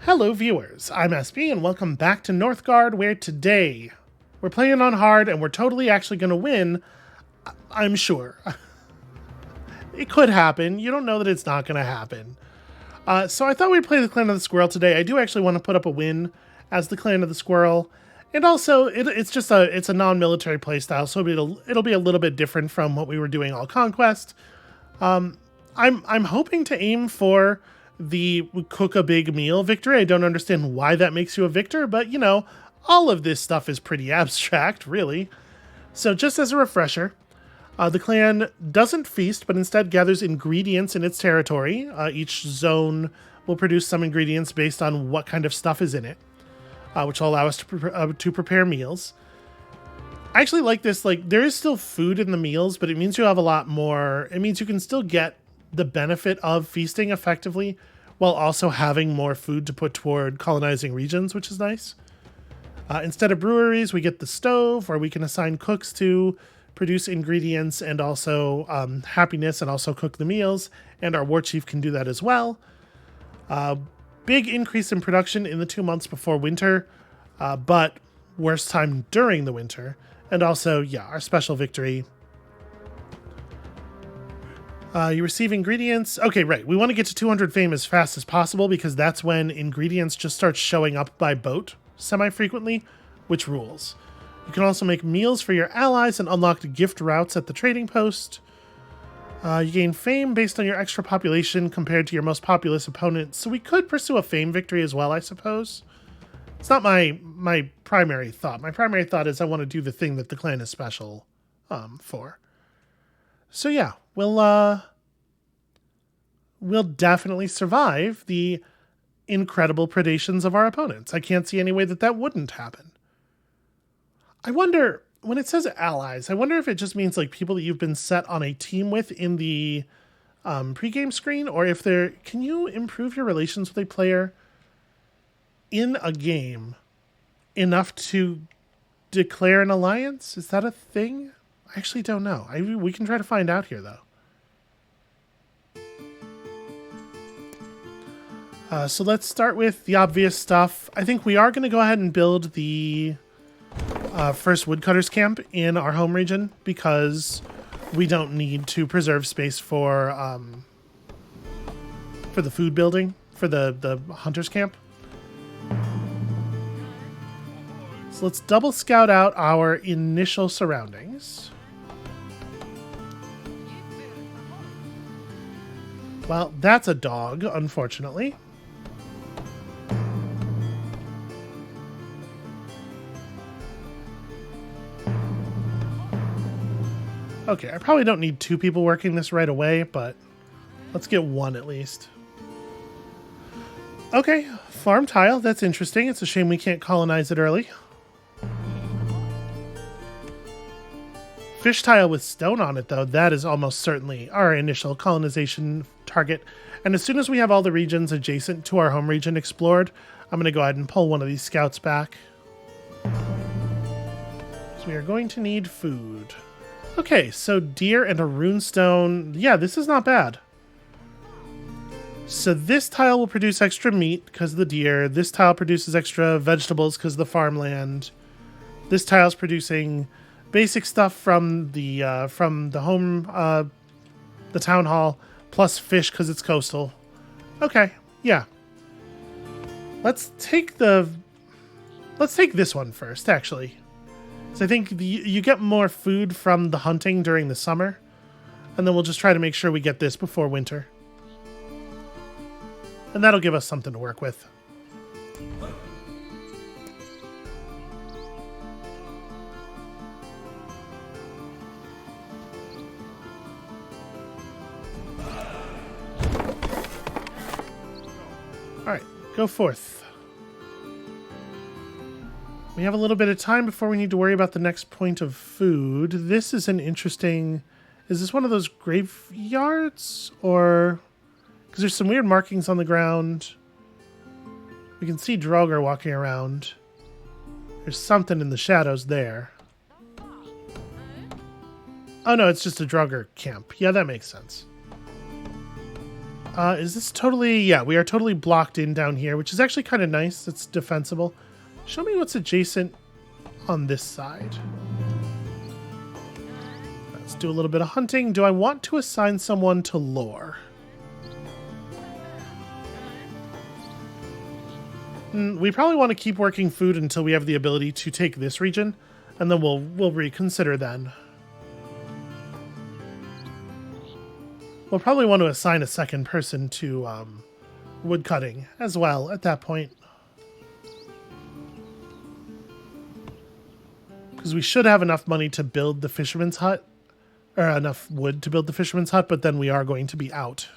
Hello viewers, I'm SB and welcome back to Northgard, where today we're playing on hard and we're totally actually going to win, I'm sure. It could happen, you don't know that it's not going to happen. So I thought we'd play the Clan of the Squirrel today. I do actually want to put up a win as the Clan of the Squirrel. And also, it's a non-military playstyle, so it'll be a little bit different from what we were doing all Conquest. I'm hoping to aim for the cook a big meal victory. I don't understand why that makes you a victor, but you know, all of this stuff is pretty abstract, really. So just as a refresher, the clan doesn't feast, but instead gathers ingredients in its territory. Each zone will produce some ingredients based on what kind of stuff is in it, which will allow us to prepare meals. I actually like this. Like, there is still food in the meals, but it means you have a lot more. It means you can still get the benefit of feasting effectively while also having more food to put toward colonizing regions, which is nice. Instead of breweries, we get the stove, or we can assign cooks to produce ingredients and also happiness and also cook the meals, and our war chief can do that as well. Big increase in production in the 2 months before winter, but worst time during the winter. And also, yeah, our special victory. You receive ingredients. Okay, right. We want to get to 200 fame as fast as possible because that's when ingredients just start showing up by boat semi-frequently, which rules. You can also make meals for your allies and unlock gift routes at the trading post. You gain fame based on your extra population compared to your most populous opponent, so we could pursue a fame victory as well, I suppose. It's not my primary thought. My primary thought is I want to do the thing that the clan is special for. So yeah, we'll definitely survive the incredible predations of our opponents. I can't see any way that wouldn't happen. I wonder, when it says allies, I wonder if it just means like people that you've been set on a team with in the pregame screen, or if can you improve your relations with a player in a game enough to declare an alliance? Is that a thing? I actually don't know. We can try to find out here, though. So let's start with the obvious stuff. I think we are going to go ahead and build the first woodcutters camp in our home region because we don't need to preserve space for the food building, for the hunters camp. So let's double scout out our initial surroundings. Well, that's a dog, unfortunately. Okay, I probably don't need 2 people working this right away, but let's get 1 at least. Okay, farm tile, that's interesting. It's a shame we can't colonize it early. Fish tile with stone on it, though, that is almost certainly our initial colonization target. And as soon as we have all the regions adjacent to our home region explored, I'm going to go ahead and pull one of these scouts back. So we are going to need food. Okay, so deer and a runestone. Yeah, this is not bad. So this tile will produce extra meat because of the deer. This tile produces extra vegetables because of the farmland. This tile's producing basic stuff from the home, the town hall, plus fish because it's coastal. Okay, yeah. Let's take this one first, actually. So I think you get more food from the hunting during the summer, and then we'll just try to make sure we get this before winter. And that'll give us something to work with. Alright, go forth. We have a little bit of time before we need to worry about the next point of food. This is an interesting... Is this one of those graveyards? Or... Because there's some weird markings on the ground. We can see Draugr walking around. There's something in the shadows there. Oh no, it's just a Draugr camp. Yeah, that makes sense. Is this totally... Yeah, we are totally blocked in down here, which is actually kind of nice. It's defensible. Show me what's adjacent on this side. Let's do a little bit of hunting. Do I want to assign someone to lore? We probably want to keep working food until we have the ability to take this region, and then we'll reconsider then. We'll probably want to assign a second person to woodcutting as well at that point. Because we should have enough money to build the fisherman's hut, or enough wood to build the fisherman's hut, but then we are going to be out.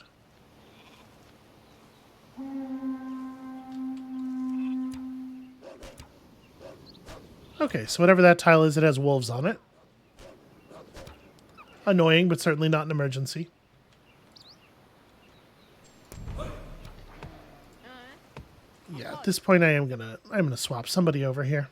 Okay, so whatever that tile is, it has wolves on it. Annoying, but certainly not an emergency. Yeah, at this point I'm gonna swap somebody over here.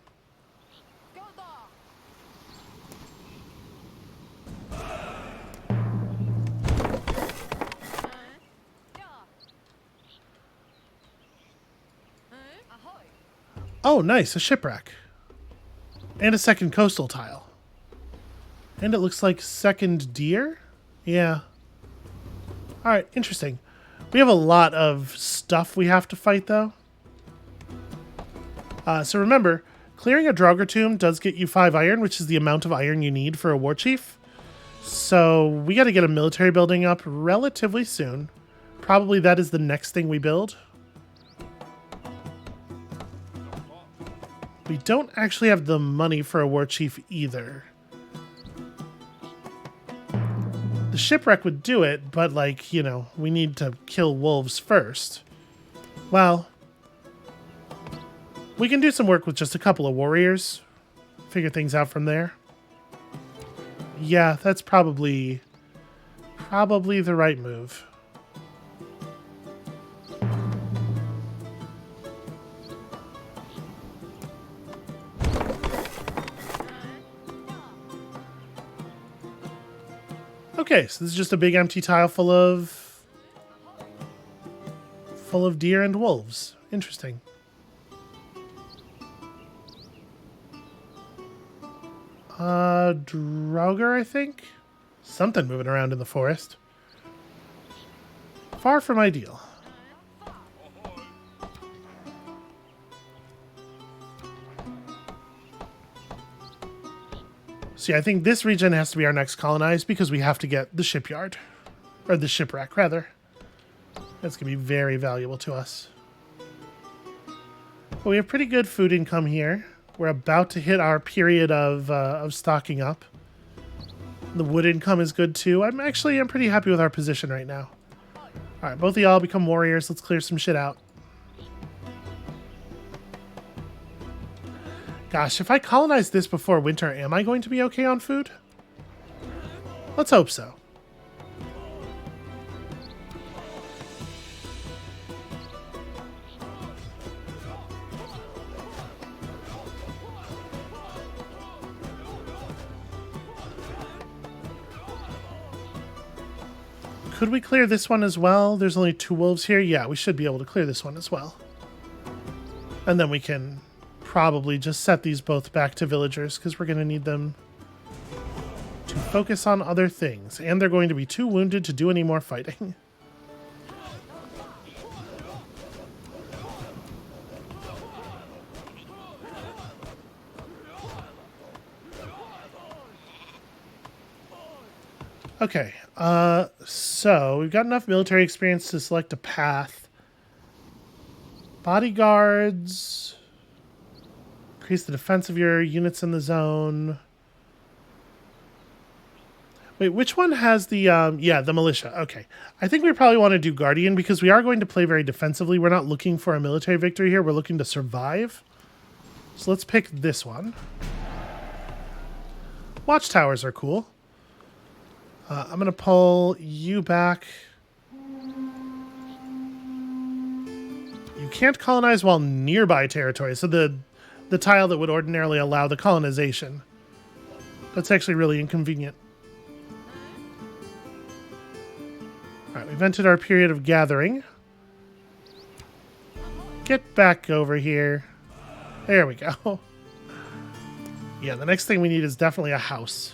Oh, nice, a shipwreck. And a second coastal tile. And it looks like second deer? Yeah. Alright, interesting. We have a lot of stuff we have to fight, though. So remember, clearing a Draugr tomb does get you 5 iron, which is the amount of iron you need for a war chief. So we got to get a military building up relatively soon. Probably that is the next thing we build. We don't actually have the money for a war chief either. The shipwreck would do it, but like, you know, we need to kill wolves first. Well, we can do some work with just a couple of warriors. Figure things out from there. Yeah, that's probably the right move. Okay, so this is just a big empty tile full of deer and wolves. Interesting. Draugr, I think? Something moving around in the forest. Far from ideal. See, I think this region has to be our next colonized because we have to get the shipyard. Or the shipwreck, rather. That's going to be very valuable to us. But we have pretty good food income here. We're about to hit our period of stocking up. The wood income is good too. I'm pretty happy with our position right now. Alright, both of y'all become warriors. Let's clear some shit out. Gosh, if I colonize this before winter, am I going to be okay on food? Let's hope so. Could we clear this one as well? There's only 2 wolves here. Yeah, we should be able to clear this one as well. And then we can probably just set these both back to villagers because we're going to need them to focus on other things. And they're going to be too wounded to do any more fighting. Okay, so we've got enough military experience to select a path. Bodyguards. Increase the defense of your units in the zone. Wait, which one has the, yeah, the militia. Okay. I think we probably want to do Guardian because we are going to play very defensively. We're not looking for a military victory here. We're looking to survive. So let's pick this one. Watchtowers are cool. I'm going to pull you back. You can't colonize while nearby territory. So the tile that would ordinarily allow the colonization. That's actually really inconvenient. Alright, we've Invented our period of gathering. Get back over here. There we go. Yeah, the next thing we need is definitely a house.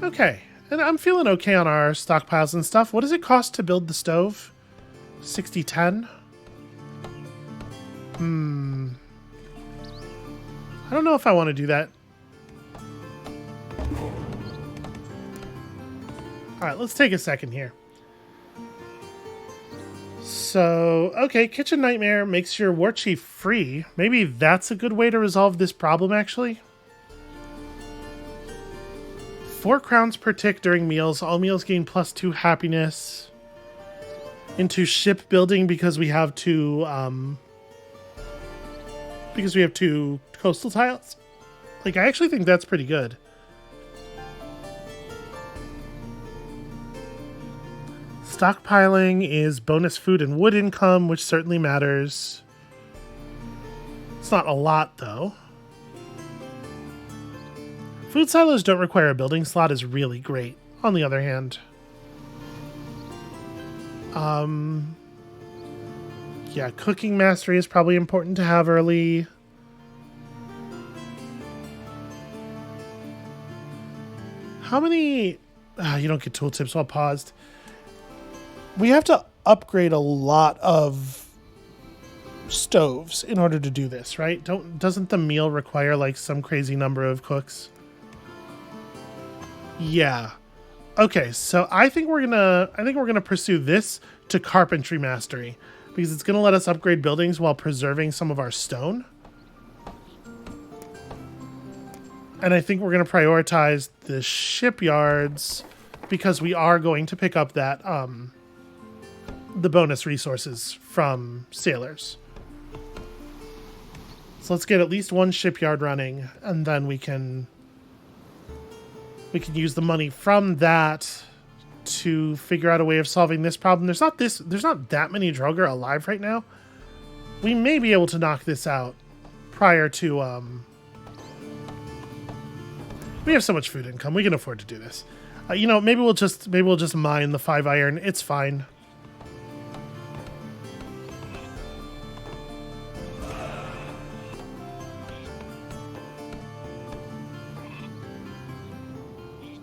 Okay, and I'm feeling okay on our stockpiles and stuff. What does it cost to build the stove? 60-10? I don't know if I want to do that. Alright, let's take a second here. So, okay, Kitchen Nightmare makes your war chief free. Maybe that's a good way to resolve this problem, actually. 4 crowns per tick during meals. All meals gain +2 happiness. Into shipbuilding because we have two coastal tiles. Like, I actually think that's pretty good. Stockpiling is bonus food and wood income, which certainly matters. It's not a lot, though. Food silos don't require a building slot is really great, on the other hand. Yeah, cooking mastery is probably important to have early. How many... you don't get tooltips while paused. We have to upgrade a lot of stoves in order to do this, right? Doesn't the meal require like some crazy number of cooks? Yeah. Okay, so I think we're gonna pursue this to carpentry mastery because it's gonna let us upgrade buildings while preserving some of our stone. And I think we're gonna prioritize the shipyards because we are going to pick up that the bonus resources from sailors. So let's get at least one shipyard running, and then we can use the money from that to figure out a way of solving this problem. There's not that many Draugr alive right now. We may be able to knock this out prior to we have so much food income. We can afford to do this. You know, maybe we'll just mine the 5 iron. It's fine.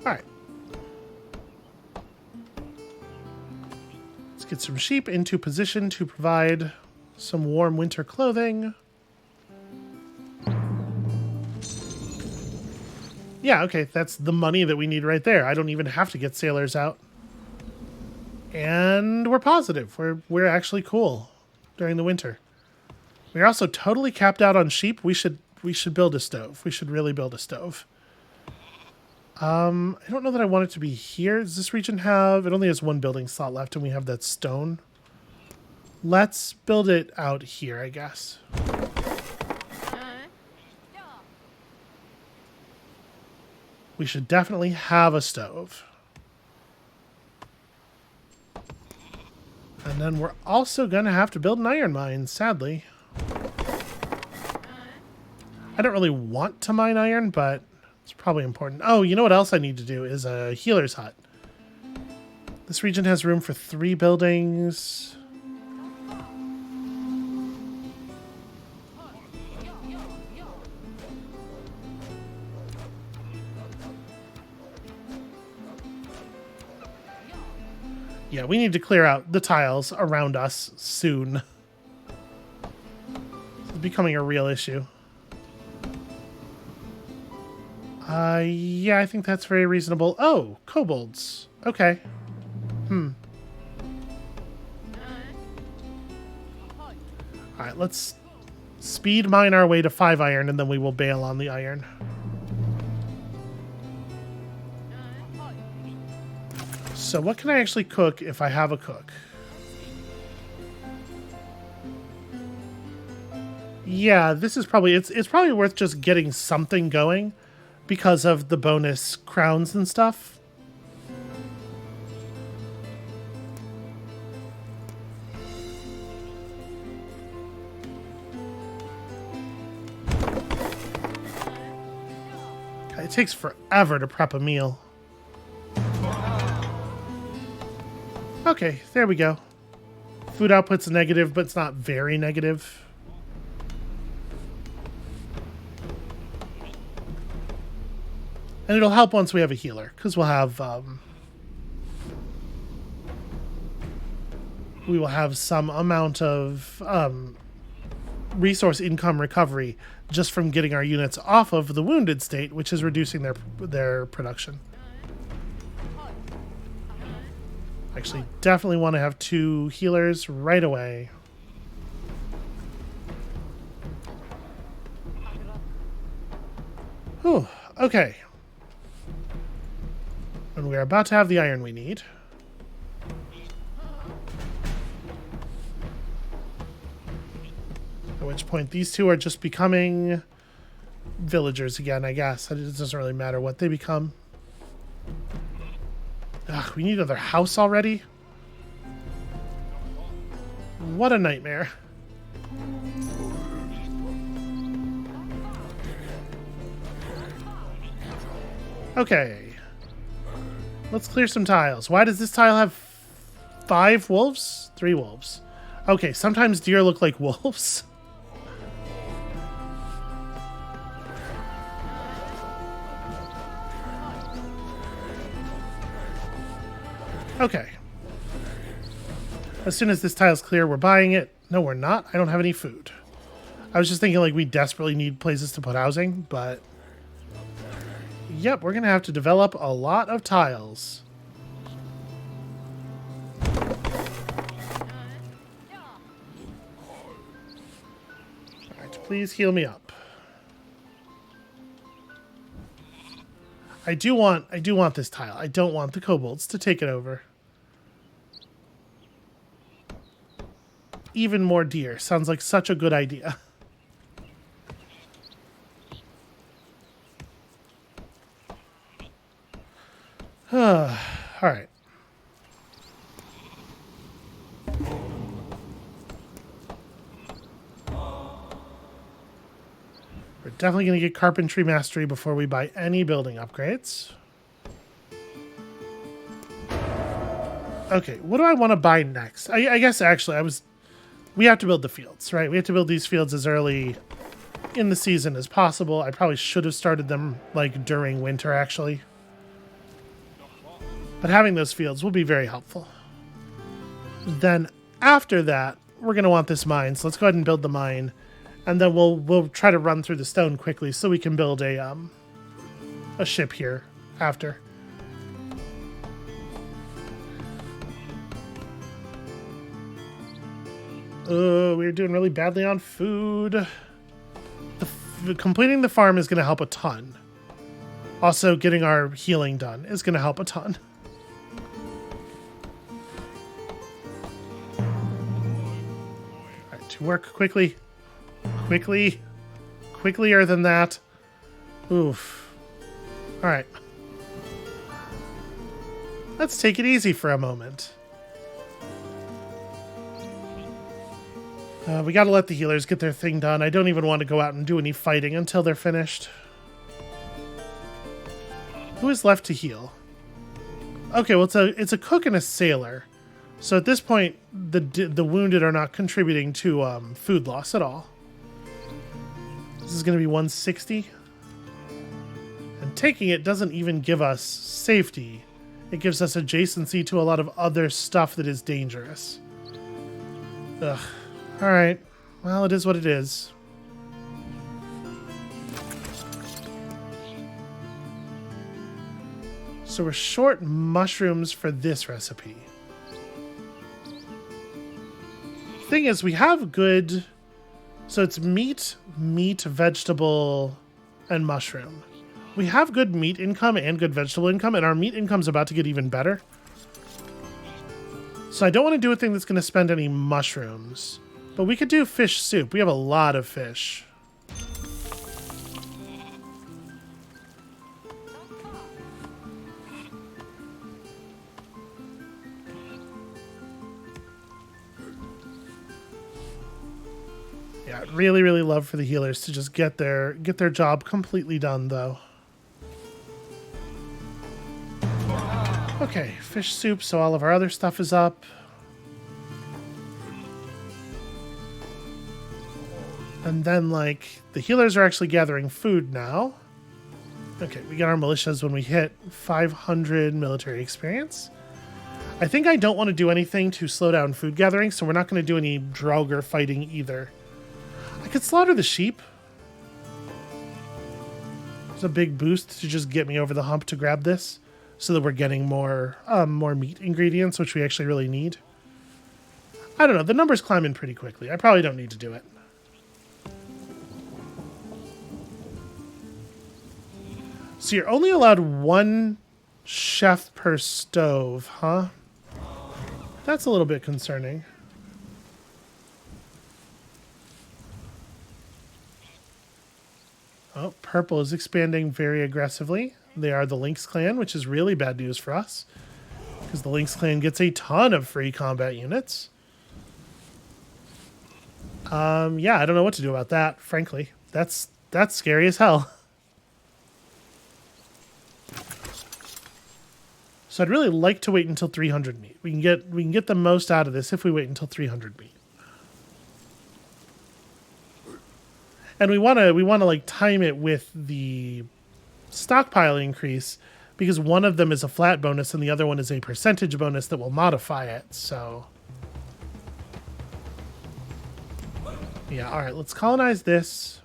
Alright. Let's get some sheep into position to provide some warm winter clothing. Yeah, okay, that's the money that we need right there. I don't even have to get sailors out. And we're positive. We're actually cool during the winter. We're also totally capped out on sheep. We should build a stove. We should really build a stove. I don't know that I want it to be here. Does this region have... It only has 1 building slot left, and we have that stone. Let's build it out here, I guess. We should definitely have a stove. And then we're also going to have to build an iron mine, sadly. I don't really want to mine iron, but it's probably important. Oh, you know what else I need to do is a healer's hut. This region has room for 3 buildings. Yeah, we need to clear out the tiles around us soon. It's becoming a real issue. Yeah, I think that's very reasonable. Oh, kobolds. Okay. Alright, let's speed mine our way to 5 iron, and then we will bail on the iron. So what can I actually cook if I have a cook? Yeah, this is probably... It's probably worth just getting something going because of the bonus crowns and stuff. It takes forever to prep a meal. Okay, there we go. Food output's negative, but it's not very negative. And it'll help once we have a healer, because we'll have we will have some amount of resource income recovery just from getting our units off of the wounded state, which is reducing their production. Actually, definitely want to have 2 healers right away. Whew, okay. And we're about to have the iron we need. At which point these 2 are just becoming villagers again, I guess. It doesn't really matter what they become. Ugh, we need another house already? What a nightmare. Okay. Let's clear some tiles. Why does this tile have 5 wolves? 3 wolves. Okay, sometimes deer look like wolves. Okay. As soon as this tile's clear, we're buying it. No, we're not. I don't have any food. I was just thinking like we desperately need places to put housing, but... Yep, we're going to have to develop a lot of tiles. Alright, please heal me up. I do want this tile. I don't want the kobolds to take it over. Even more deer. Sounds like such a good idea. Alright. We're definitely going to get carpentry mastery before we buy any building upgrades. Okay, what do I want to buy next? I guess actually we have to build the fields, right? We have to build these fields as early in the season as possible. I probably should have started them like during winter actually. But having those fields will be very helpful. Then after that, we're going to want this mine. So let's go ahead and build the mine. And then we'll try to run through the stone quickly so we can build a ship here after. Oh, we're doing really badly on food. Completing the farm is going to help a ton. Also, getting our healing done is going to help a ton. Alright, to work quickly. Quicklier than that. Oof. Alright. Let's take it easy for a moment. We gotta let the healers get their thing done. I don't even want to go out and do any fighting until they're finished. Who is left to heal? Okay, well it's a cook and a sailor. So at this point, the wounded are not contributing to food loss at all. This is going to be 160. And taking it doesn't even give us safety. It gives us adjacency to a lot of other stuff that is dangerous. Ugh. Alright. Well, it is what it is. So we're short mushrooms for this recipe. Thing is, we have good... So it's meat, vegetable, and mushroom. We have good meat income and good vegetable income, and our meat income's about to get even better. So I don't want to do a thing that's going to spend any mushrooms. But we could do fish soup. We have a lot of fish. Yeah, I'd really love for the healers to just get their job completely done, though. Okay, fish soup, so all of our other stuff is up. And then, like, the healers are actually gathering food now. Okay, we get our militias when we hit 500 military experience. I think I don't want to do anything to slow down food gathering, so we're not going to do any Draugr fighting either. I could slaughter the sheep. There's a big boost to just get me over the hump to grab this, so that we're getting more meat ingredients, which we actually really need. I don't know, the numbers climb in pretty quickly. I probably don't need to do it. So you're only allowed one chef per stove, huh? That's a little bit concerning. Oh, purple is expanding very aggressively. They are the Lynx clan, which is really bad news for us, because the Lynx clan gets a ton of free combat units. Yeah, I don't know what to do about that, frankly. That's scary as hell. So I'd really like to wait until 300 meat. We can get the most out of this if we wait until 300 meat. And we want to like time it with the stockpile increase, because one of them is a flat bonus and the other one is a percentage bonus that will modify it. So yeah, all right, let's colonize this.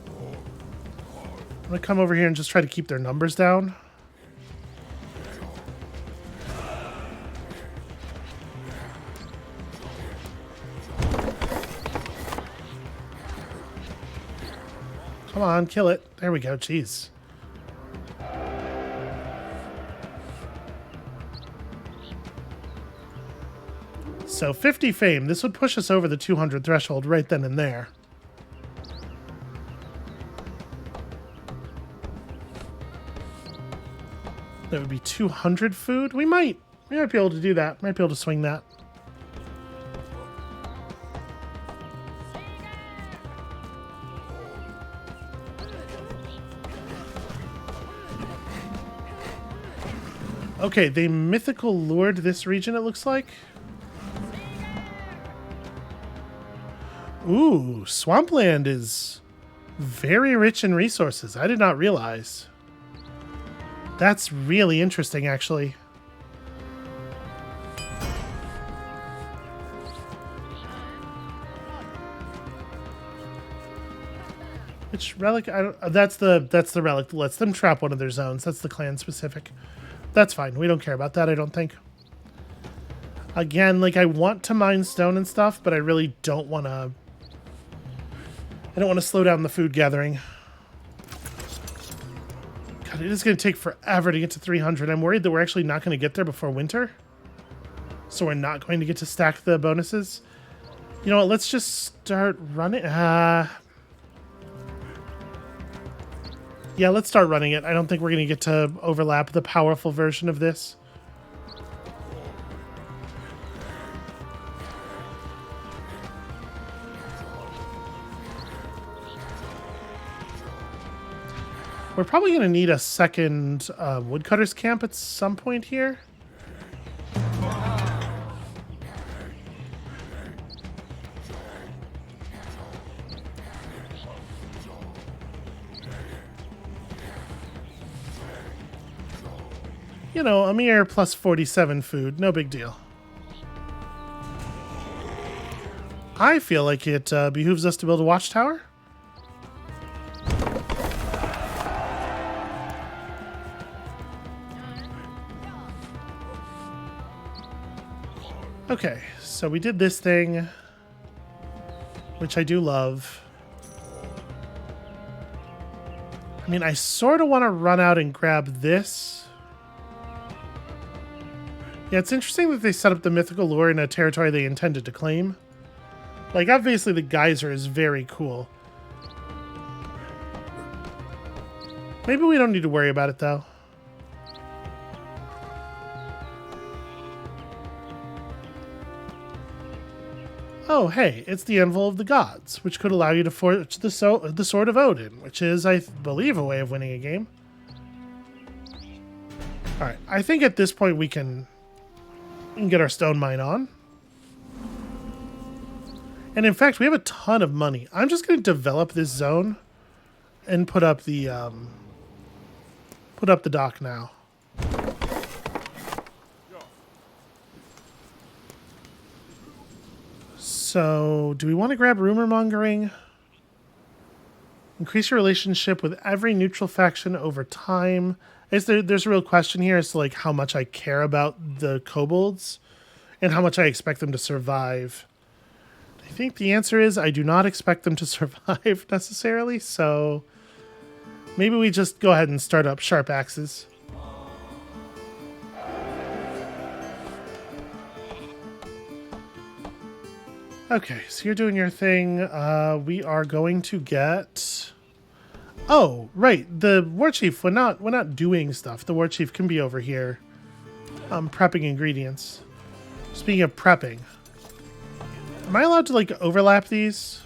I'm going to come over here and just try to keep their numbers down. Come on, kill it. There we go. Jeez. So 50 fame. This would push us over the 200 threshold right then and there. That would be 200 food. We might be able to do that. Might be able to swing that. Okay, they mythical lured this region, it looks like. Ooh, swampland is very rich in resources. I did not realize. That's really interesting, actually. Which relic? I don't. That's the relic that lets them trap one of their zones. That's the clan specific. That's fine. We don't care about that, I don't think. Again, like, I want to mine stone and stuff, but I really don't want to... I don't want to slow down the food gathering. God, it is going to take forever to get to 300. I'm worried that we're actually not going to get there before winter. So we're not going to get to stack the bonuses. You know what? Let's just start running... Yeah, let's start running it. I don't think we're going to get to overlap the powerful version of this. We're probably going to need a second woodcutter's camp at some point here. You know, a mere plus 47 food, no big deal. I feel like it behooves us to build a watchtower. Okay, so we did this thing, which I do love. I mean, I sort of want to run out and grab this. Yeah, it's interesting that they set up the mythical lure in a territory they intended to claim. Like, obviously the geyser is very cool. Maybe we don't need to worry about it, though. Oh, hey, it's the Anvil of the Gods, which could allow you to forge the Sword of Odin, which is, I believe, a way of winning a game. Alright, I think at this point we can get our stone mine on. And in fact, we have a ton of money. I'm just going to develop this zone and put up the dock now. So, do we want to grab rumor mongering? Increase your relationship with every neutral faction over time. There's a real question here as to like how much I care about the kobolds and how much I expect them to survive. I think the answer is I do not expect them to survive necessarily, so maybe we just go ahead and start up sharp axes. Okay, so you're doing your thing. We are going to get... Oh, right. The war chief, we're not doing stuff. The war chief can be over here. Prepping ingredients. Speaking of prepping, am I allowed to like overlap these?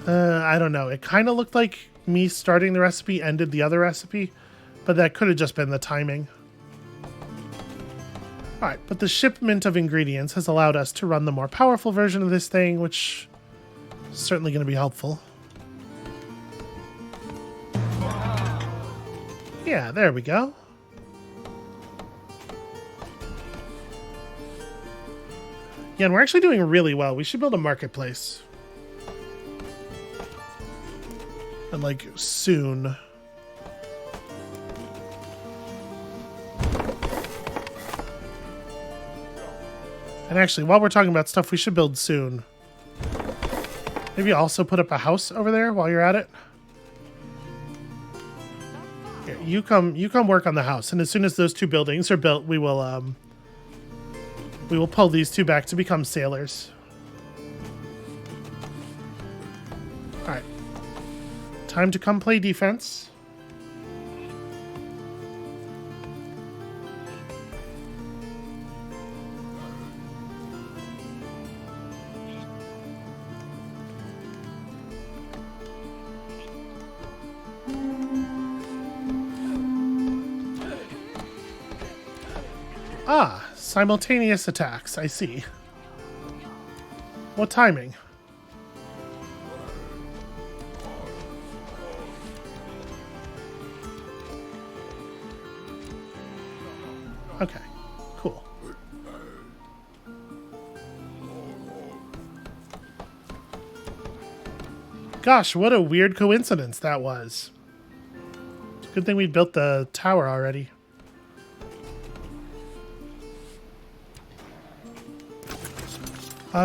I don't know. It kind of looked like me starting the recipe ended the other recipe, but that could have just been the timing. Alright, but the shipment of ingredients has allowed us to run the more powerful version of this thing, which is certainly going to be helpful. Yeah, there we go. Yeah, and we're actually doing really well. We should build a marketplace. And like, soon. And actually, while we're talking about stuff we should build soon, maybe also put up a house over there while you're at it. Here, you come work on the house, and as soon as those two buildings are built, we will pull these two back to become sailors. All right, time to come play defense. Ah, simultaneous attacks, I see. What timing? Okay, cool. Gosh, what a weird coincidence that was. It's a good thing we built the tower already.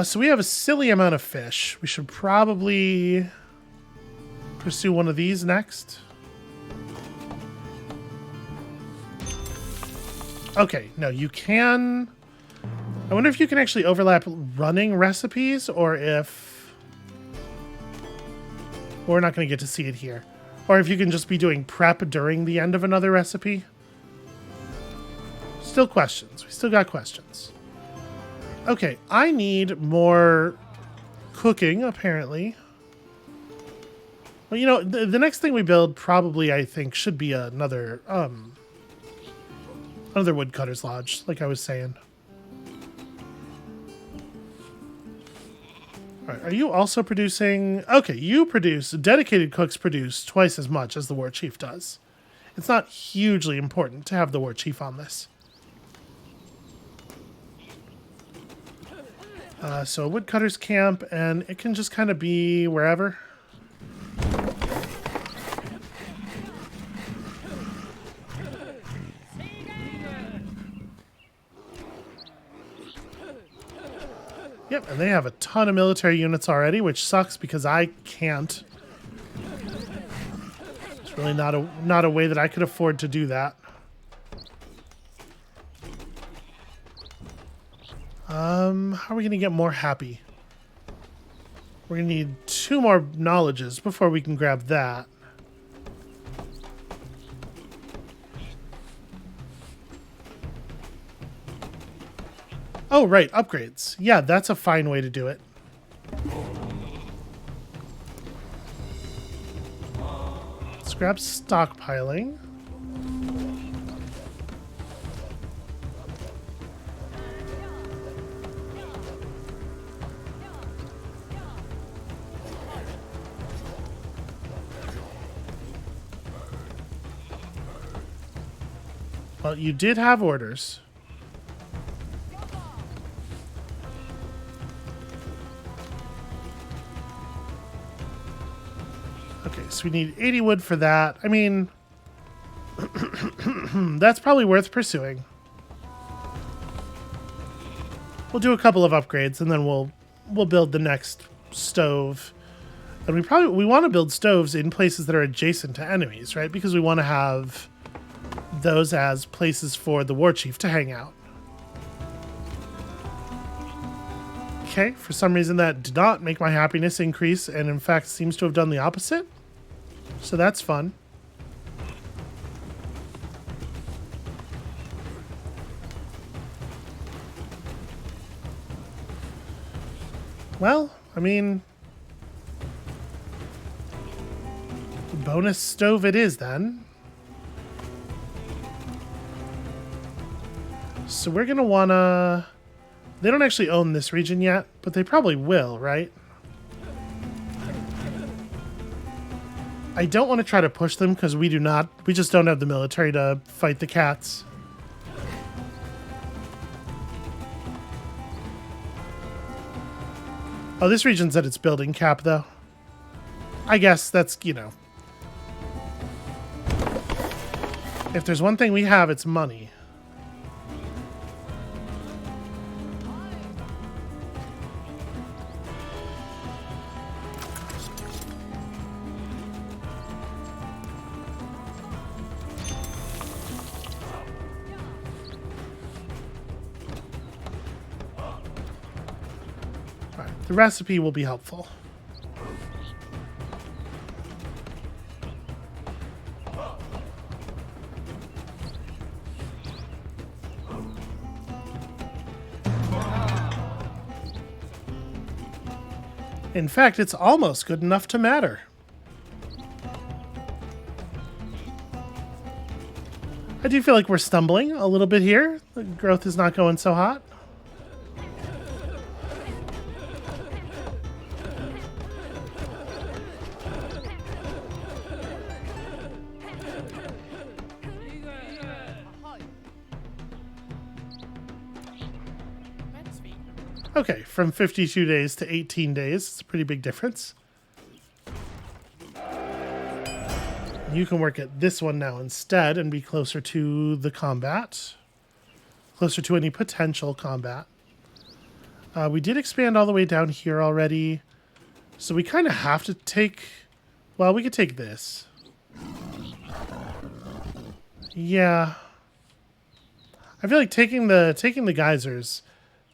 So we have a silly amount of fish. We should probably pursue one of these next. Okay, no, you can... I wonder if you can actually overlap running recipes, or if... We're not going to get to see it here. Or if you can just be doing prep during the end of another recipe. Still questions. We still got questions. Okay, I need more cooking, apparently. Well, you know, the next thing we build probably, I think, should be another woodcutter's lodge, like I was saying. All right, are you also producing... Okay, you produce... Dedicated cooks produce twice as much as the war chief does. It's not hugely important to have the war chief on this. So a woodcutter's camp, and it can just kind of be wherever. Yep, and they have a ton of military units already, which sucks because I can't. It's really not a way that I could afford to do that. How are we going to get more happy? We're going to need 2 more knowledges before we can grab that. Oh, right, upgrades. Yeah, that's a fine way to do it. Let's grab stockpiling. Well, you did have orders. Okay, so we need 80 wood for that. I mean, that's probably worth pursuing. We'll do a couple of upgrades and then we'll build the next stove. And we want to build stoves in places that are adjacent to enemies, right? Because we want to have those as places for the war chief to hang out. Okay, for some reason that did not make my happiness increase, and in fact seems to have done the opposite. So that's fun. Well, I mean, bonus stove it is then. So we're gonna wanna... They don't actually own this region yet, but they probably will, right? I don't want to try to push them because we just don't have the military to fight the cats. Oh, this region's at its building cap, though. I guess that's, you know... If there's one thing we have, it's money. The recipe will be helpful. In fact, it's almost good enough to matter. I do feel like we're stumbling a little bit here. The growth is not going so hot. Okay, from 52 days to 18 days. It's a pretty big difference. You can work at this one now instead and be closer to the combat. Closer to any potential combat. We did expand all the way down here already. So we kind of have to take... Well, we could take this. Yeah. I feel like taking the geysers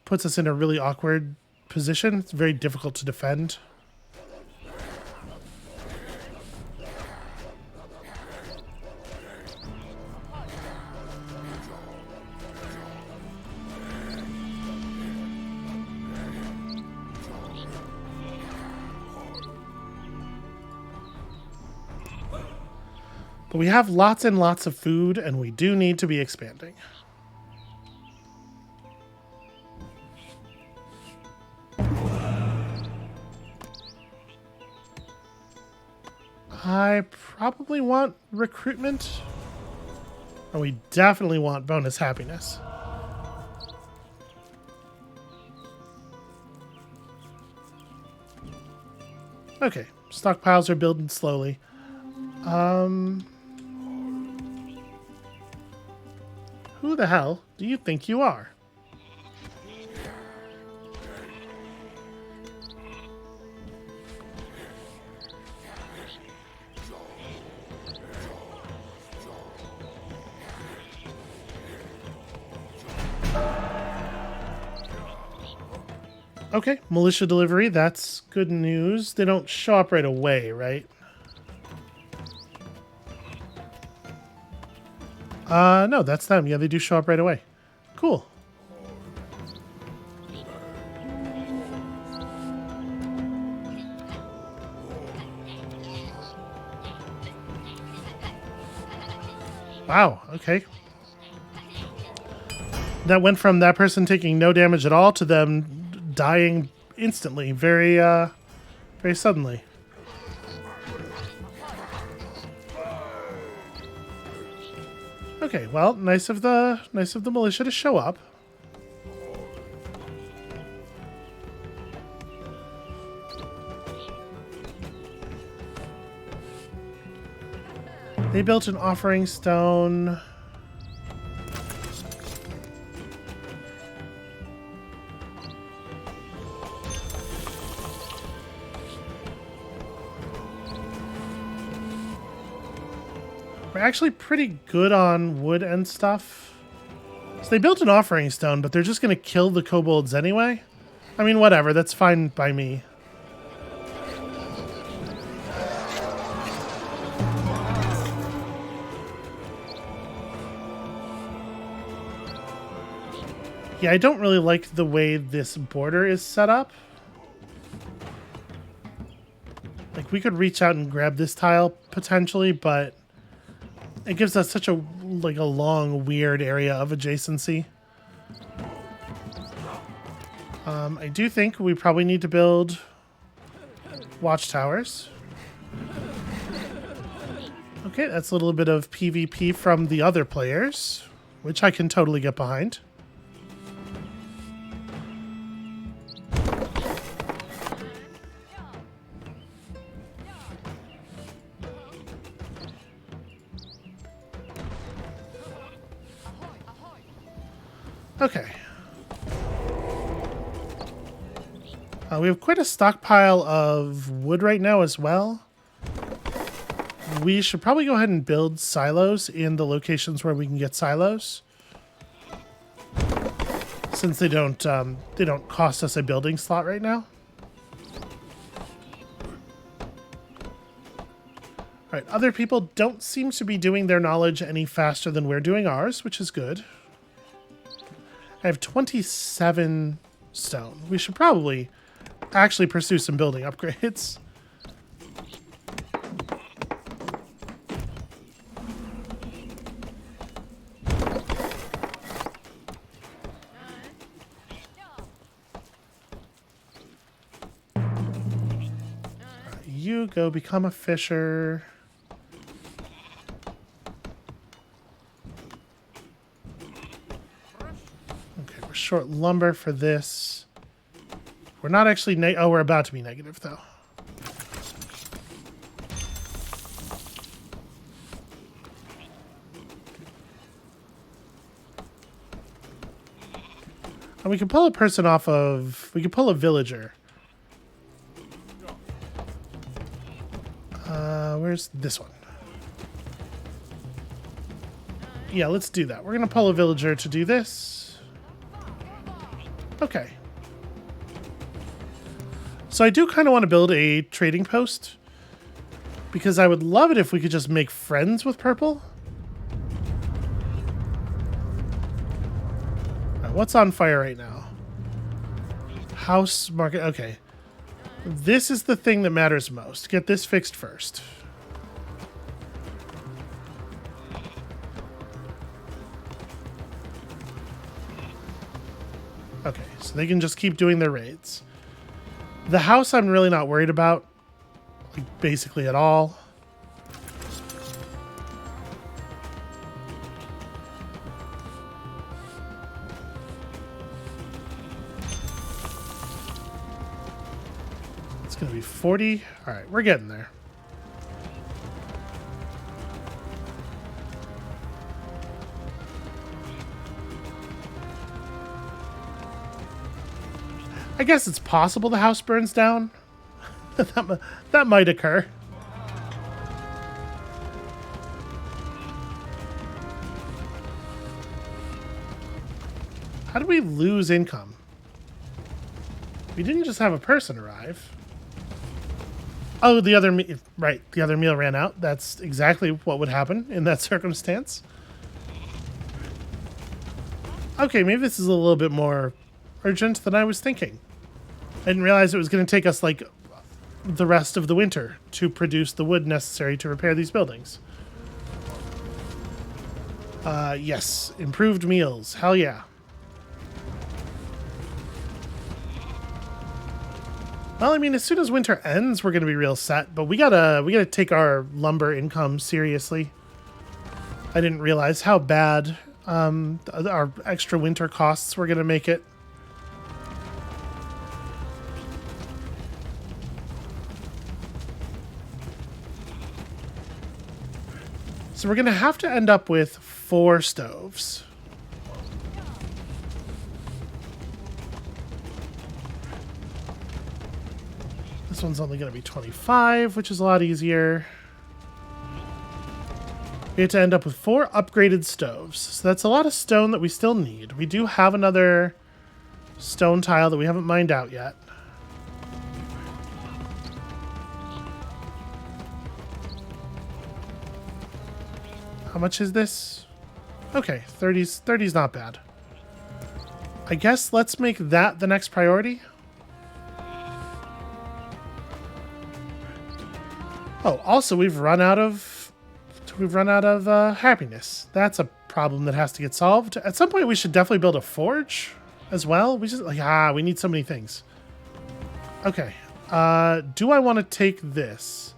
puts us in a really awkward position. It's very difficult to defend. But we have lots and lots of food, and we do need to be expanding. I probably want recruitment. And we definitely want bonus happiness. Okay, stockpiles are building slowly. Who the hell do you think you are? Okay, militia delivery, that's good news. They don't show up right away, right? No, that's them. Yeah, they do show up right away. Cool. Wow, okay. That went from that person taking no damage at all to them dying instantly, very suddenly. Okay, well, nice of the militia to show up. They built an offering stone. We're actually pretty good on wood and stuff. So they built an offering stone, but they're just going to kill the kobolds anyway. I mean, whatever. That's fine by me. Yeah, I don't really like the way this border is set up. Like, we could reach out and grab this tile, potentially, but it gives us such a long, weird area of adjacency. I do think we probably need to build watchtowers. Okay, that's a little bit of PvP from the other players, which I can totally get behind. Okay. We have quite a stockpile of wood right now as well. We should probably go ahead and build silos in the locations where we can get silos, since they don't cost us a building slot right now. All right, other people don't seem to be doing their knowledge any faster than we're doing ours, which is good. I have 27 stone. We should probably actually pursue some building upgrades. You go become a fisher. Short lumber for this. We're not actually we're about to be negative though. And we can pull a person off of, we can pull a villager. Where's this one? Yeah, let's do that. We're gonna pull a villager to do this. Okay. So I do kind of want to build a trading post, because I would love it if we could just make friends with purple. All right, what's on fire right now? House market. Okay. This is the thing that matters most. Get this fixed first. Okay, so they can just keep doing their raids. The house I'm really not worried about, like, basically at all. It's going to be 40. All right, we're getting there. I guess it's possible the house burns down. that might occur. How did we lose income? We didn't just have a person arrive. Oh, the other right, the other meal ran out. That's exactly what would happen in that circumstance. Okay, maybe this is a little bit more urgent than I was thinking. I didn't realize it was going to take us like the rest of the winter to produce the wood necessary to repair these buildings. Yes, improved meals. Hell yeah. Well, I mean, as soon as winter ends, we're going to be real set, but we gotta take our lumber income seriously. I didn't realize how bad our extra winter costs were going to make it. So we're going to have to end up with 4 stoves. This one's only going to be 25, which is a lot easier. We have to end up with 4 upgraded stoves. So that's a lot of stone that we still need. We do have another stone tile that we haven't mined out yet. How much is this? Okay, 30's not bad. I guess let's make that the next priority. Oh, also we've run out of happiness. That's a problem that has to get solved. At some point we should definitely build a forge as well. We just we need so many things. Okay. Do I want to take this?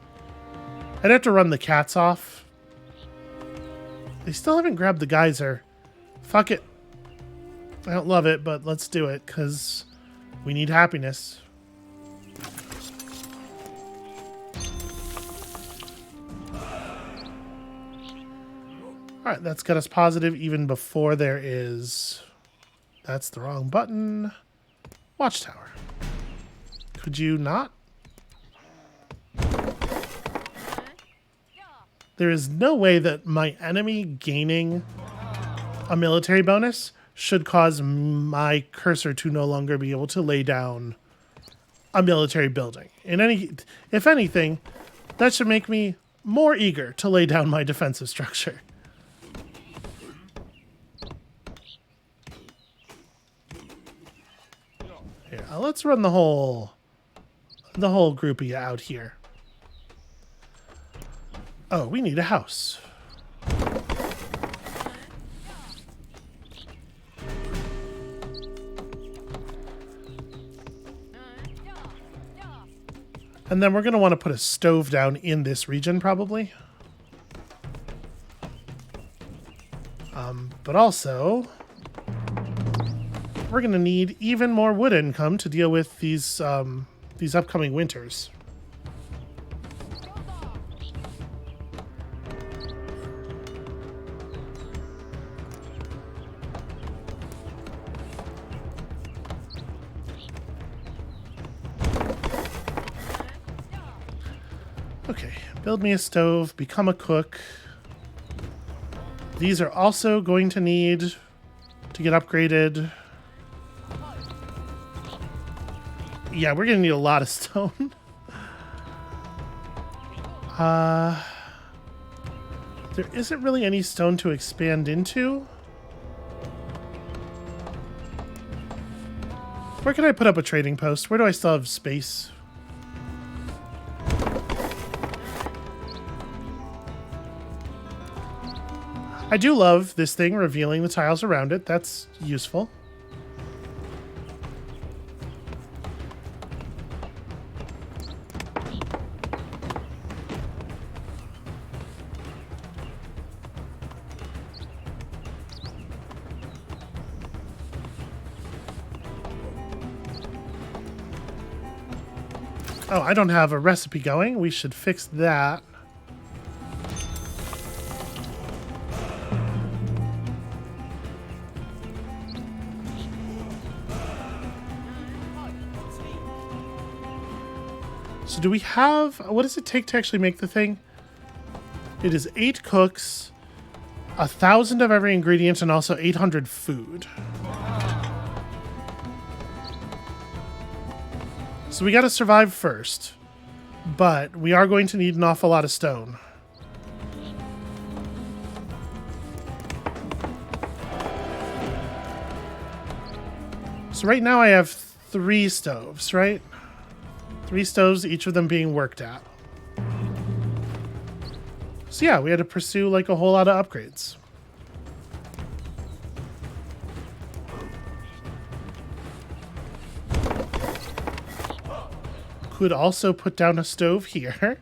I'd have to run the cats off. They still haven't grabbed the geyser. Fuck it. I don't love it, but let's do it because we need happiness. Alright, that's got us positive even before there is... That's the wrong button. Watchtower. Could you not? There is no way that my enemy gaining a military bonus should cause my cursor to no longer be able to lay down a military building. If anything, that should make me more eager to lay down my defensive structure. Here, let's run the whole groupie out here. Oh, we need a house. And then we're going to want to put a stove down in this region, probably. But also, we're going to need even more wood income to deal with these upcoming winters. Okay, build me a stove, become a cook. These are also going to need to get upgraded. Yeah, we're going to need a lot of stone. There isn't really any stone to expand into. Where can I put up a trading post? Where do I still have space? I do love this thing revealing the tiles around it. That's useful. Oh, I don't have a recipe going. We should fix that. So do we have... What does it take to actually make the thing? It is 8 cooks, 1,000 of every ingredient, and also 800 food. So we gotta survive first. But we are going to need an awful lot of stone. So right now I have 3 stoves, right? 3 stoves, each of them being worked at. So yeah, we had to pursue like a whole lot of upgrades. Could also put down a stove here.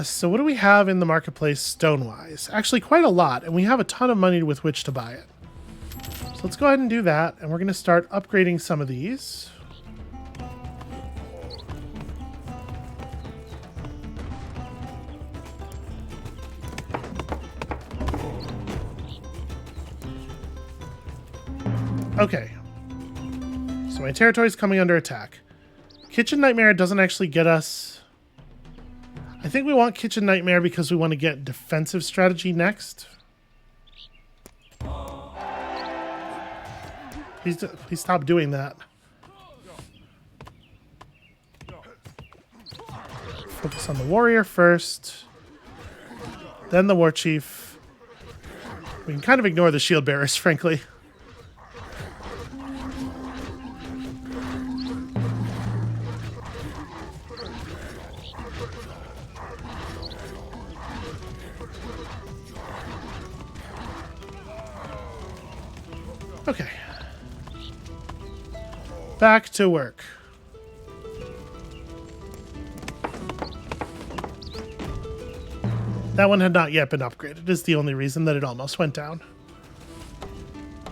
So what do we have in the marketplace stone-wise? Actually, quite a lot, and we have a ton of money with which to buy it. So let's go ahead and do that, and we're going to start upgrading some of these. Okay. So my territory is coming under attack. Kitchen Nightmare doesn't actually get us... I think we want Kitchen Nightmare because we want to get defensive strategy next. Please stop doing that. Focus on the warrior first. Then the war chief. We can kind of ignore the shield bearers, frankly. Okay. Back to work. That one had not yet been upgraded, is the only reason that it almost went down.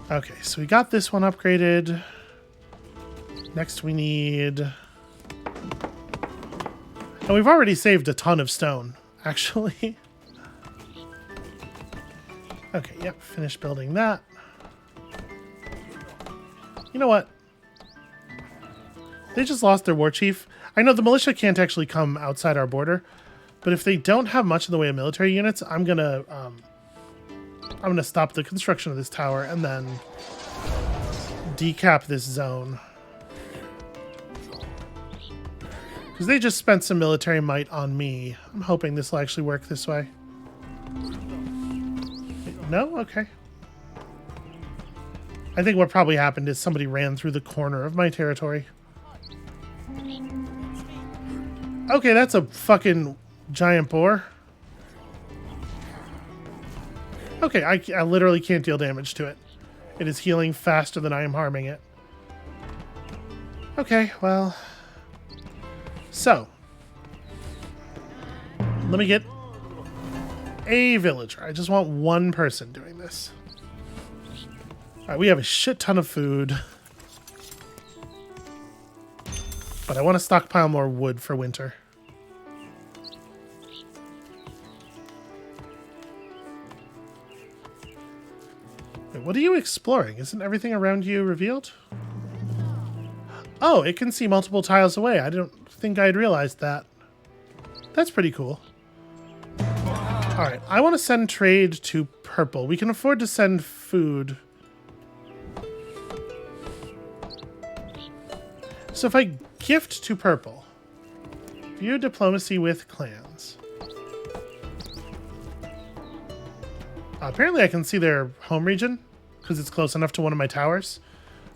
Okay, so we got this one upgraded. Next we need... And we've already saved a ton of stone, actually. Okay, yep, finish building that. You know what? They just lost their war chief. I know the militia can't actually come outside our border, but if they don't have much in the way of military units, I'm gonna stop the construction of this tower and then decap this zone. Because they just spent some military might on me. I'm hoping this will actually work this way. No? Okay. I think what probably happened is somebody ran through the corner of my territory. Okay, that's a fucking giant boar. Okay, I literally can't deal damage to it. It is healing faster than I am harming it. Okay, well... So. Let me get a villager. I just want one person doing this. Alright, we have a shit ton of food. But I want to stockpile more wood for winter. Wait, what are you exploring? Isn't everything around you revealed? Oh, it can see multiple tiles away. I don't think I had realized that. That's pretty cool. Alright, I want to send trade to purple. We can afford to send food. So if I gift to purple, view diplomacy with clans. Apparently I can see their home region because it's close enough to one of my towers.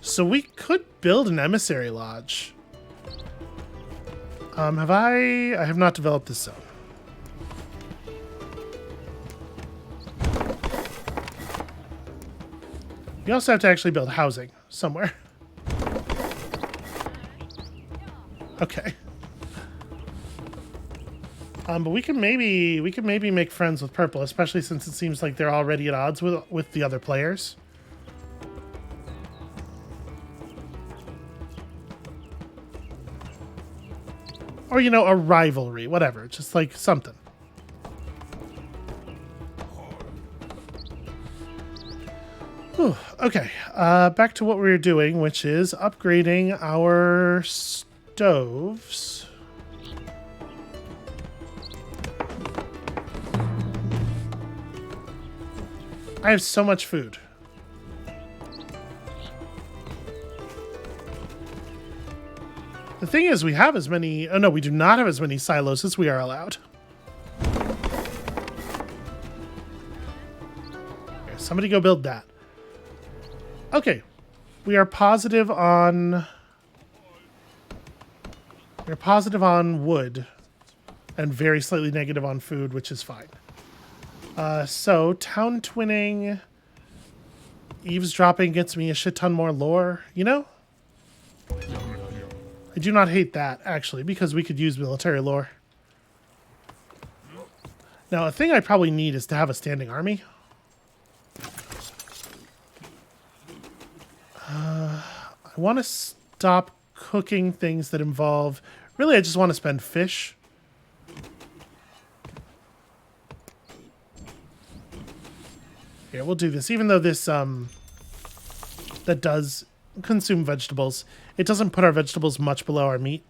So we could build an emissary lodge. I have not developed this zone. You also have to actually build housing somewhere. Okay. But we can maybe make friends with purple, especially since it seems like they're already at odds with the other players. Or, you know, a rivalry, whatever. Just like something. Whew, okay, back to what we were doing, which is upgrading our stoves. I have so much food. The thing is, we have as many... Oh, no, we do not have as many silos as we are allowed. Okay, somebody go build that. Okay. We are positive on... We're positive on wood. And very slightly negative on food, which is fine. So, town twinning... Eavesdropping gets me a shit ton more lore. You know? I do not hate that, actually, because we could use military lore. Now, a thing I probably need is to have a standing army. I want to stop cooking things that involve... Really, I just want to spend fish. Here, we'll do this. Even though this, that does consume vegetables, it doesn't put our vegetables much below our meat.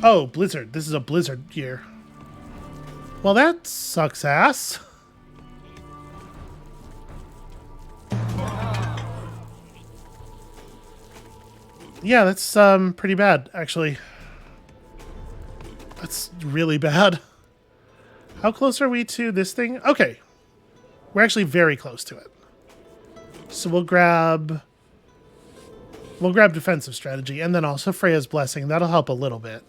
Oh, blizzard. This is a blizzard year. Well, that sucks ass. Yeah, that's pretty bad, actually. That's really bad. How close are we to this thing? Okay. We're actually very close to it. So we'll grab defensive strategy and then also Freya's blessing. That'll help a little bit.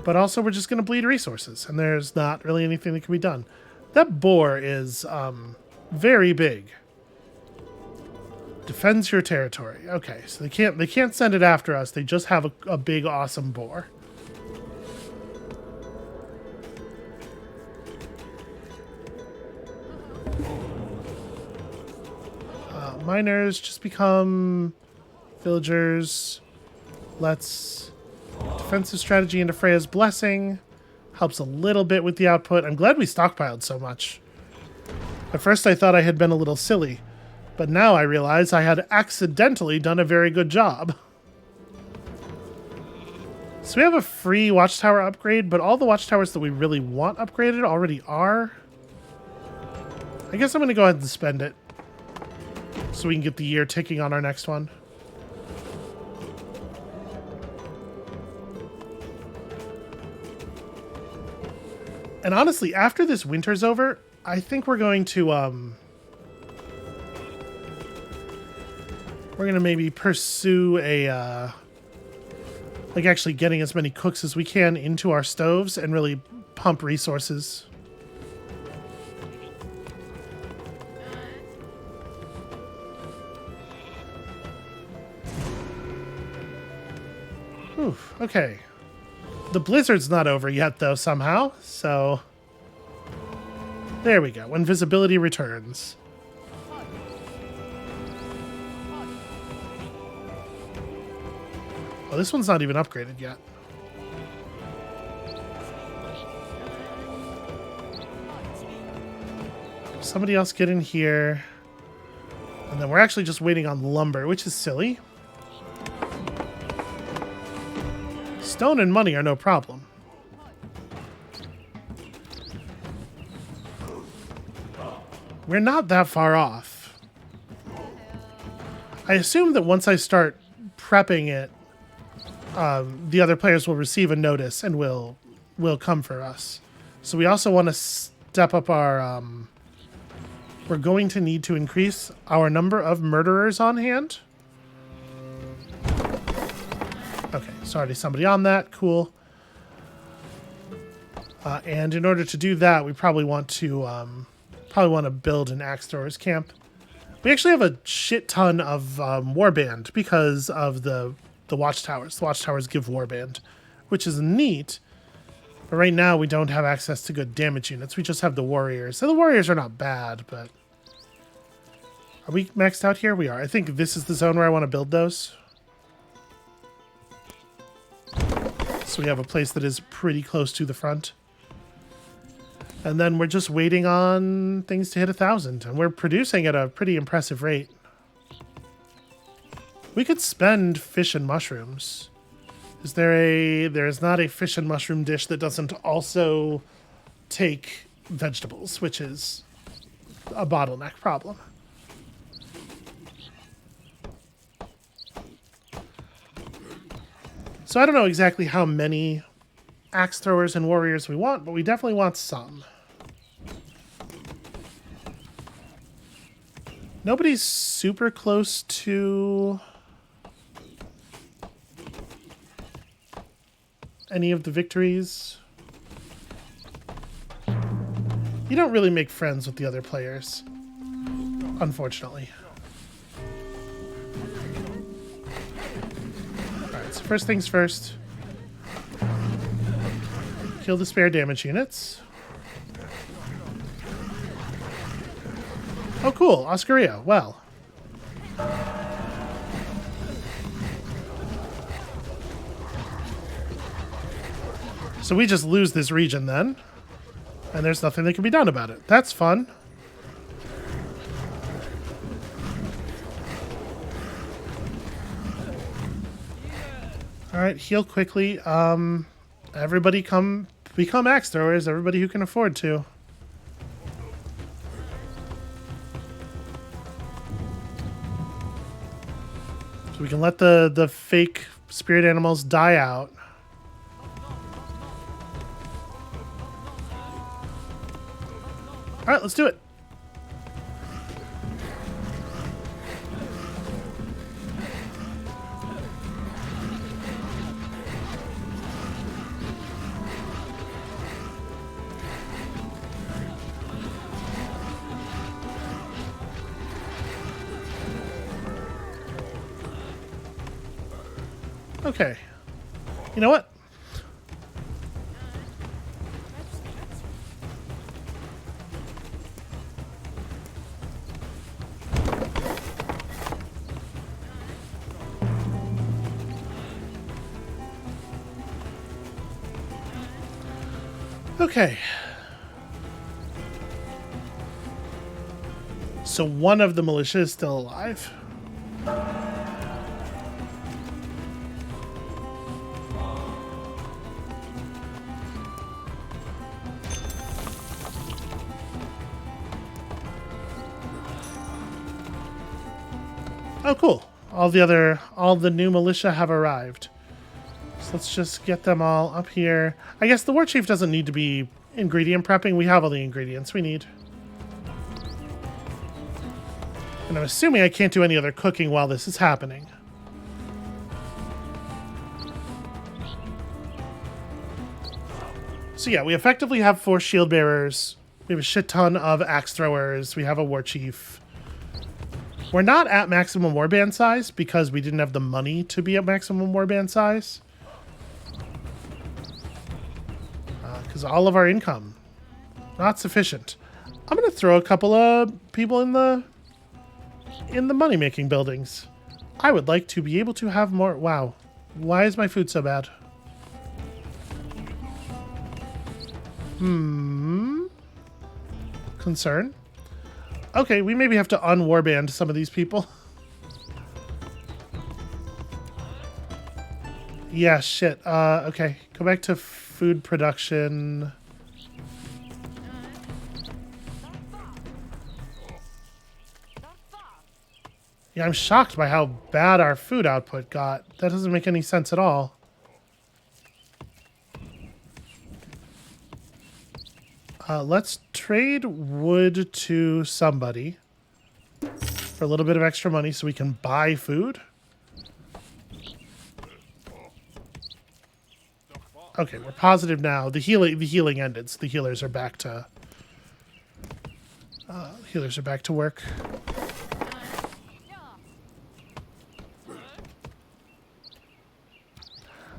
But also we're just going to bleed resources and there's not really anything that can be done. That boar is very big. Defends your territory. Okay, so they can't send it after us. They just have a big awesome boar. Miners just become villagers. Let's defensive strategy into Freya's blessing. Helps a little bit with the output. I'm glad we stockpiled so much. At first I thought I had been a little silly. But now I realize I had accidentally done a very good job. So we have a free watchtower upgrade, but all the watchtowers that we really want upgraded already are. I guess I'm going to go ahead and spend it. So we can get the year ticking on our next one. And honestly, after this winter's over, I think we're going to... we're going to maybe pursue a, like actually getting as many cooks as we can into our stoves and really pump resources. Whew, okay. The blizzard's not over yet, though, somehow, so... There we go, when visibility returns. Oh, this one's not even upgraded yet. Somebody else get in here. And then we're actually just waiting on lumber, which is silly. Stone and money are no problem. We're not that far off. I assume that once I start prepping it, the other players will receive a notice and will come for us. So we also want to step up our... we're going to need to increase our number of murderers on hand. Okay, so already somebody on that. Cool. And in order to do that, we probably want to build an axe throwers camp. We actually have a shit ton of warband because of the watchtowers. The watchtowers give warband, which is neat. But right now we don't have access to good damage units. We just have the warriors. So the warriors are not bad, but... Are we maxed out here? We are. I think this is the zone where I want to build those. So we have a place that is pretty close to the front. And then we're just waiting on things to hit 1,000. And we're producing at a pretty impressive rate. We could spend fish and mushrooms. There is not a fish and mushroom dish that doesn't also take vegetables, which is a bottleneck problem. So I don't know exactly how many axe throwers and warriors we want, but we definitely want some. Nobody's super close to any of the victories. You don't really make friends with the other players, So first things first. Kill the spare damage units. Oh, cool. Oscaria. Well. So we just lose this region then. And there's nothing that can be done about it. That's fun. Alright, heal quickly. Everybody become axe throwers. Everybody who can afford to. So we can let the fake spirit animals die out. Alright, let's do it. Okay. You know what? Okay. So one of the militia is still alive. Oh, cool. All the new militia have arrived. So let's just get them all up here. I guess the war chief doesn't need to be ingredient prepping. We have all the ingredients we need. And I'm assuming I can't do any other cooking while this is happening. So yeah, we effectively have 4 shield bearers. We have a shit ton of axe throwers. We have a war chief. We're not at maximum warband size because we didn't have the money to be at maximum warband size. Because all of our income, not sufficient. I'm going to throw a couple of people in the money-making buildings. I would like to be able to have more... Wow. Why is my food so bad? Concern? Okay, we maybe have to unwarband some of these people. Yeah, shit. Okay, go back to food production. Yeah, I'm shocked by how bad our food output got. That doesn't make any sense at all. Let's trade wood to somebody for a little bit of extra money so we can buy food. Okay, we're positive now. The healing ended, so the healers are back to work.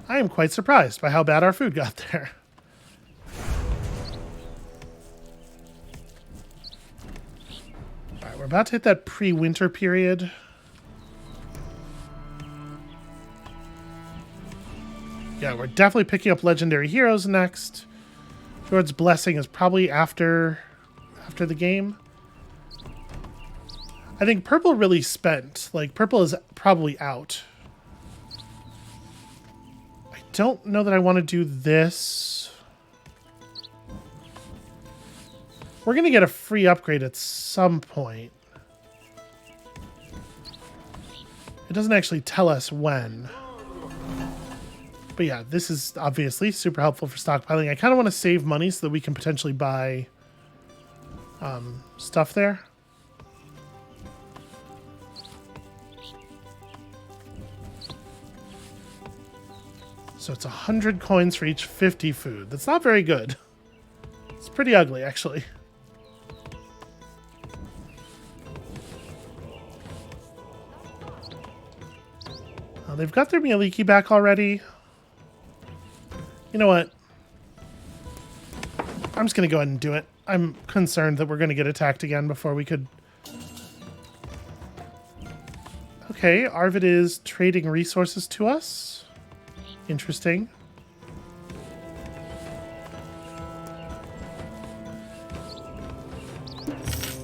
I am quite surprised by how bad our food got there. Alright, we're about to hit that pre-winter period. Yeah, we're definitely picking up legendary heroes next. Fjord's Blessing is probably after the game. I think purple really spent. Like, purple is probably out. I don't know that I want to do this. We're going to get a free upgrade at some point. It doesn't actually tell us when. But yeah, this is obviously super helpful for stockpiling. I kind of want to save money so that we can potentially buy stuff there. So it's 100 coins for each 50 food. That's not very good. It's pretty ugly, actually. They've got their Mieliki back already. You know what? I'm just going to go ahead and do it. I'm concerned that we're going to get attacked again before we could... Okay, Arvid is trading resources to us. Interesting.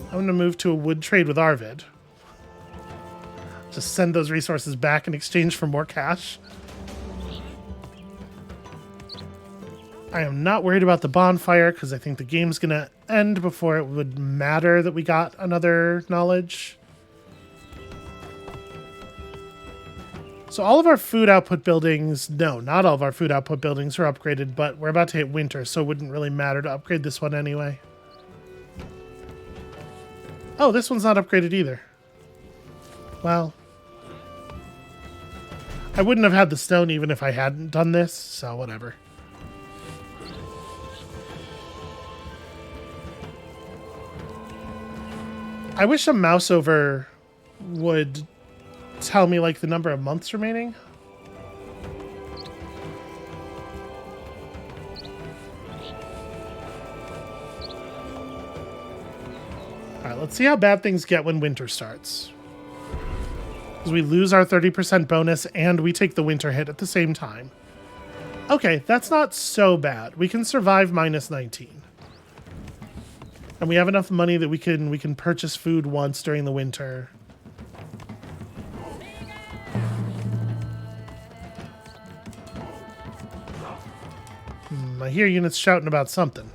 I'm going to move to a wood trade with Arvid. Just send those resources back in exchange for more cash. I am not worried about the bonfire because I think the game's going to end before it would matter that we got another knowledge. So all of our food output buildings, no, not all of our food output buildings are upgraded, but we're about to hit winter, so it wouldn't really matter to upgrade this one anyway. Oh, this one's not upgraded either. Well, I wouldn't have had the stone even if I hadn't done this, so whatever. I wish a mouse over would tell me like the number of months remaining. All right, let's see how bad things get when winter starts. Because we lose our 30% bonus and we take the winter hit at the same time. Okay, that's not so bad. We can survive minus 19. And we have enough money that we can purchase food once during the winter. I hear units shouting about something.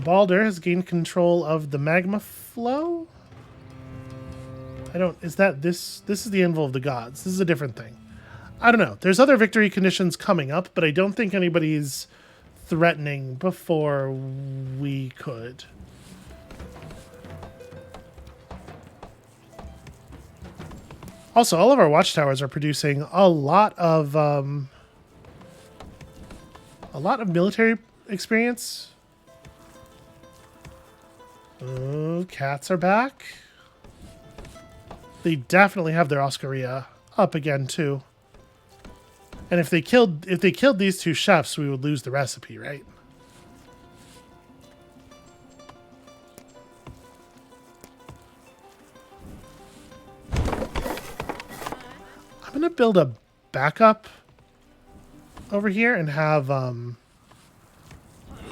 Balder has gained control of the magma flow? Is that this? This is the Anvil of the Gods. This is a different thing. I don't know. There's other victory conditions coming up, but I don't think anybody's threatening before we could. Also, all of our watchtowers are producing a lot of military experience. Oh, cats are back. They definitely have their Oscaria up again too. And if they killed these two chefs, we would lose the recipe, right? I'm gonna build a backup over here and have and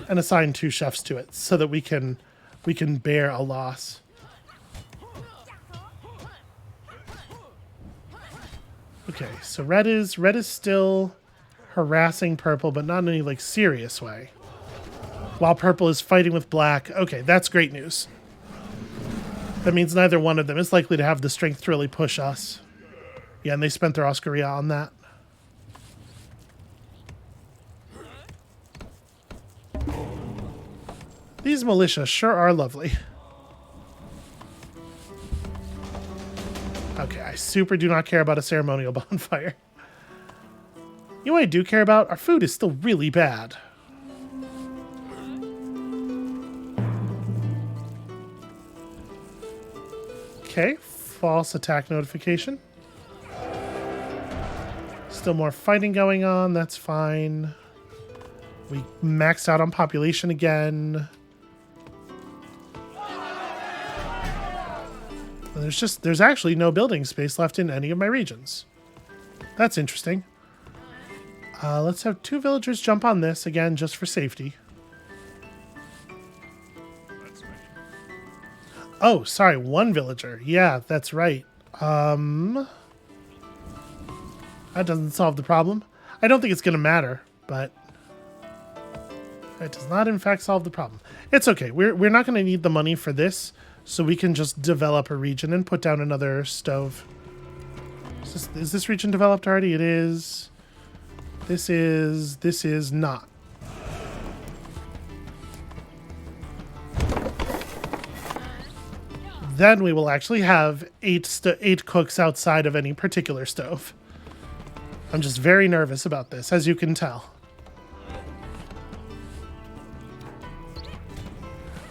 assign two chefs to it so that we can bear a loss. Okay, so red is still harassing purple, but not in any like serious way. While purple is fighting with black. Okay, that's great news. That means neither one of them is likely to have the strength to really push us. Yeah, and they spent their Oscaria on that. These militia sure are lovely. Okay, I super do not care about a ceremonial bonfire. You know what I do care about? Our food is still really bad. Okay, false attack notification. Still more fighting going on, that's fine. We maxed out on population again. There's actually no building space left in any of my regions. That's interesting. Let's have two villagers jump on this again, just for safety. Oh, sorry, one villager. Yeah, that's right. That doesn't solve the problem. I don't think it's going to matter, but it does not, in fact, solve the problem. It's okay. We're not going to need the money for this. So we can just develop a region and put down another stove. Is this region developed already? It is. This is not. Then we will actually have eight cooks outside of any particular stove. I'm just very nervous about this, as you can tell.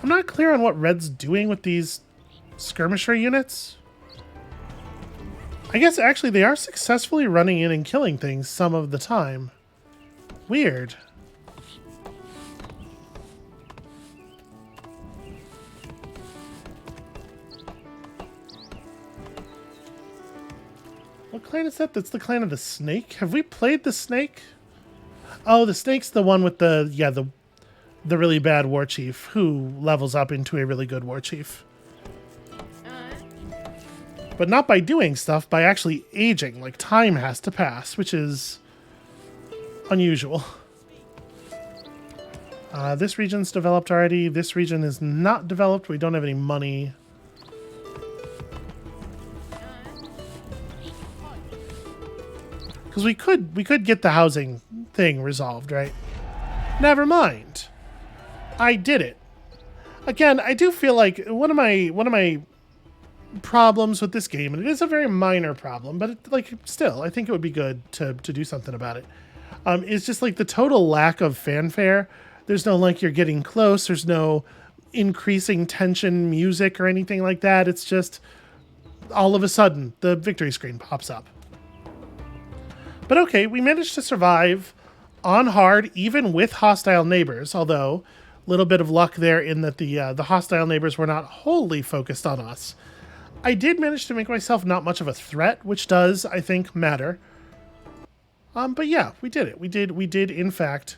I'm not clear on what Red's doing with these Skirmisher units? I guess actually they are successfully running in and killing things some of the time. Weird. What clan is that? That's the clan of the snake? Have we played the snake? Oh, the snake's the one with the, yeah, the really bad war chief who levels up into a really good war chief. But not by doing stuff, by actually aging. Like, time has to pass, which is unusual. This region's developed already. This region is not developed. We don't have any money. Because we could get the housing thing resolved, right? Never mind. I did it. Again, I do feel like one of my problems with this game, and it is a very minor problem, but still, I think it would be good to do something about it. Is just like the total lack of fanfare. There's no like you're getting close. There's no increasing tension music or anything like that. It's just all of a sudden the victory screen pops up. But okay, we managed to survive on hard, even with hostile neighbors, although a little bit of luck there in that the hostile neighbors were not wholly focused on us. I did manage to make myself not much of a threat, which does, I think, matter. But yeah, we did it. We did, in fact...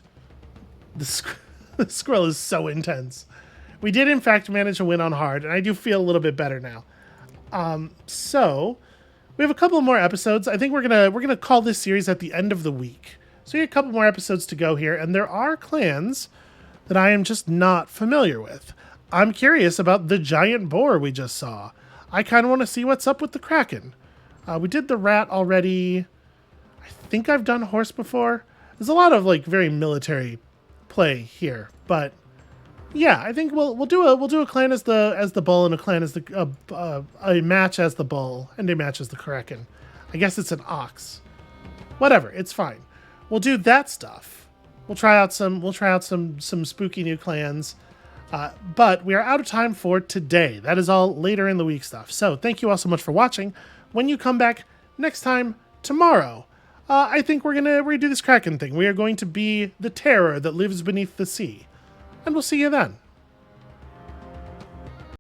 The squirrel is so intense. We did, in fact, manage to win on hard, and I do feel a little bit better now. So... we have a couple more episodes. I think we're gonna call this series at the end of the week. So we have a couple more episodes to go here, and there are clans that I am just not familiar with. I'm curious about the giant boar we just saw. I kind of want to see what's up with the Kraken. We did the rat already. I think I've done horse before. There's a lot of like very military play here, but yeah, I think we'll do a clan as the bull and a clan as the a match as the bull and a match as the Kraken. I guess it's an ox. Whatever, it's fine. We'll do that stuff. We'll try out some spooky new clans. But we are out of time for today. That is all later in the week stuff. So thank you all so much for watching. When you come back next time tomorrow, I think we're gonna redo this Kraken thing. We are going to be the terror that lives beneath the sea. And we'll see you then.